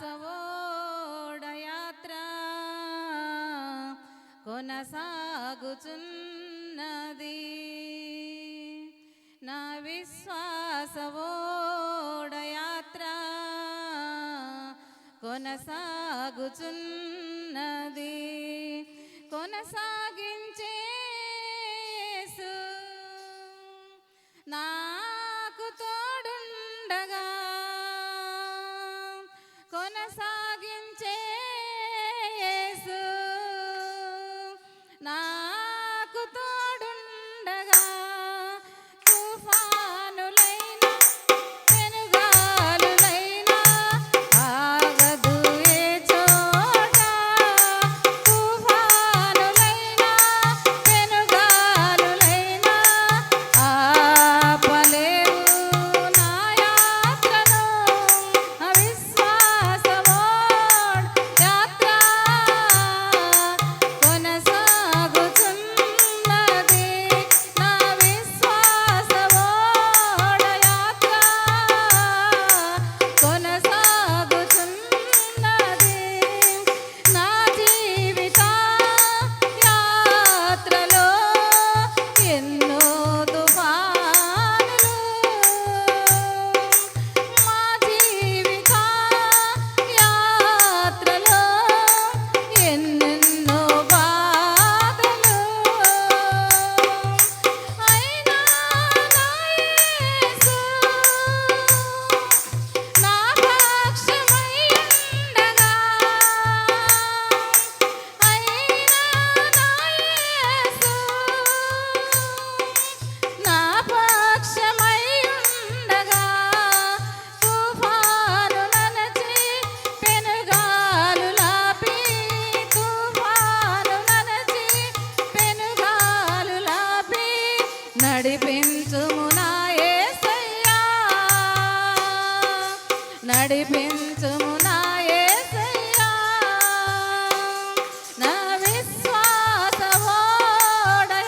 విశ్వాసవోడయాత్ర కొనసాగుచున్నది. నా విశ్వాసవోడయాత్ర కొనసాగుచున్నది. కొనసాగించే యేసు నాకు తోడుండగా, కొనసాగించే యేసు నాకు తోడుండగా, తుఫానులైనా పెనుగాలులైనా ఆగదు ఏ చోట. తుఫానులైనా పెనుగాలులైనా ఆపలేవు నా యాత్రను. అవిశ్వాసవోడ్ యాత్ర కొనసాగుచున్నది. నా విశ్వాసవోడ్ యాత్ర కొనసాగుచున్నది. నా జీవిత యాత్రలో ఎన్నో తుఫానులు, మా జీవిత యాత్రలో ఎన్నెన్నో బాధలు, అయినా నా యేసు నా పక్షమై ఉండగా, అయినా నా యేసు నా పక్షమై ఉండగా, తుఫానులనచి పెనుగాలులాపి, తుఫానులనచి పెనుగాలులాపి నడిపించుము నా యేసయ్యా, నడిపించుము నా యేసయ్యా. నా విశ్వాసవోడ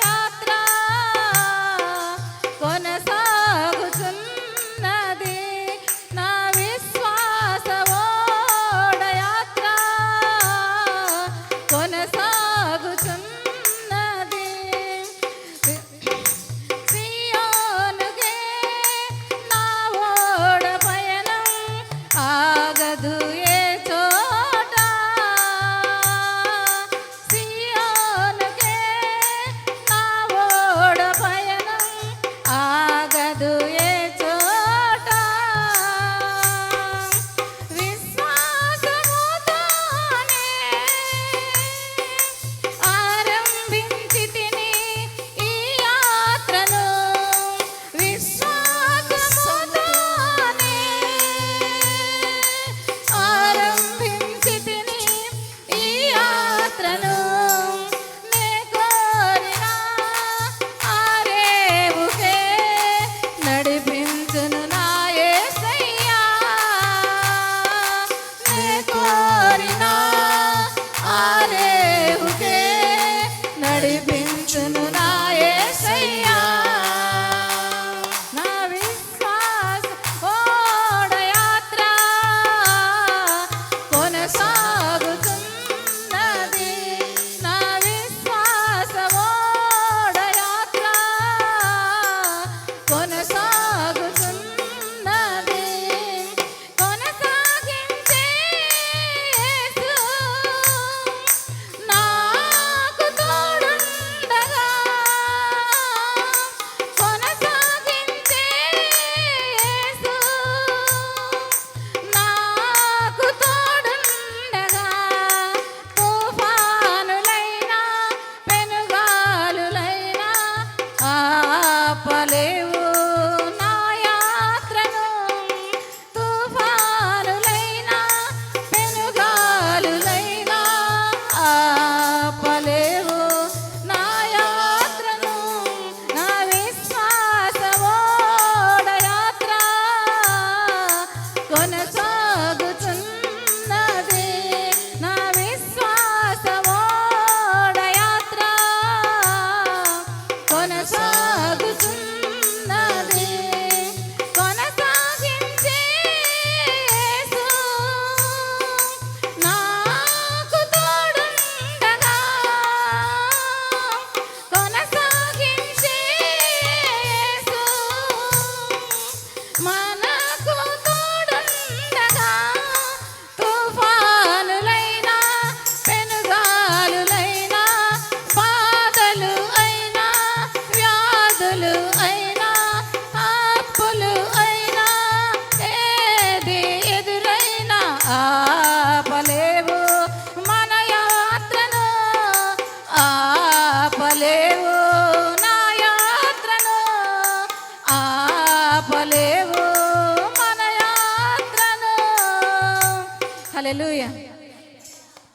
యాత్ర కొనసాగుచున్నది. నా విశ్వాసవోడ యాత్ర కొనసాగుచున్నది. సియోనుకే నా ఓడ పయనం ఆగదు ఏ చోట. సియోనుకే నా ఓడ పయనం ఆగదు ఏ చోట. విశ్వాసముతోనే ఆరంభించితిని ఈ యాత్రను, విశ్వాసముతోనే ఆరంభించితిని ఈ యాత్రను. నే కోరిన ఆరేవుకే నడిపించును నా యేసయ్యా. నే కోరిన ఆరేవుకే నడిపించును నా యేసయ్యా. నా విశ్వాసవోడ యాత్ర కొనసాగుతున్నది. నా విశ్వాసవోడ యాత్ర కొనసాగుతున్నది. కొనసాగించే యేసు నాకు తోడుండగా, కొనసాగించే యేసు నాకు తోడుండగా, తుఫానులైనా పెనుగాలులైనా ఆపలేవు నా యాత్రను. తుఫానులైనా పెనుగాలులైనా ఆపలేవు నా యాత్రను. నా విశ్వాసవోడ యాత్ర కొనసాగుతున్నది. నా విశ్వాసవోడ యాత్ర కొనసాగుతున్నది. కొనసాగించే యేసు మనకు తోడుండగా తుఫానులైనా పెనుగాలులైనా బాధలు అయినా వ్యాధులు అయినా అప్పులు అయినా ఏది ఎదురైనా ఆపలేవు మన యాత్రను, ఆపలేవు నా యాత్రను, ఆపలేవు మన యాత్రను. హల్లెలూయా.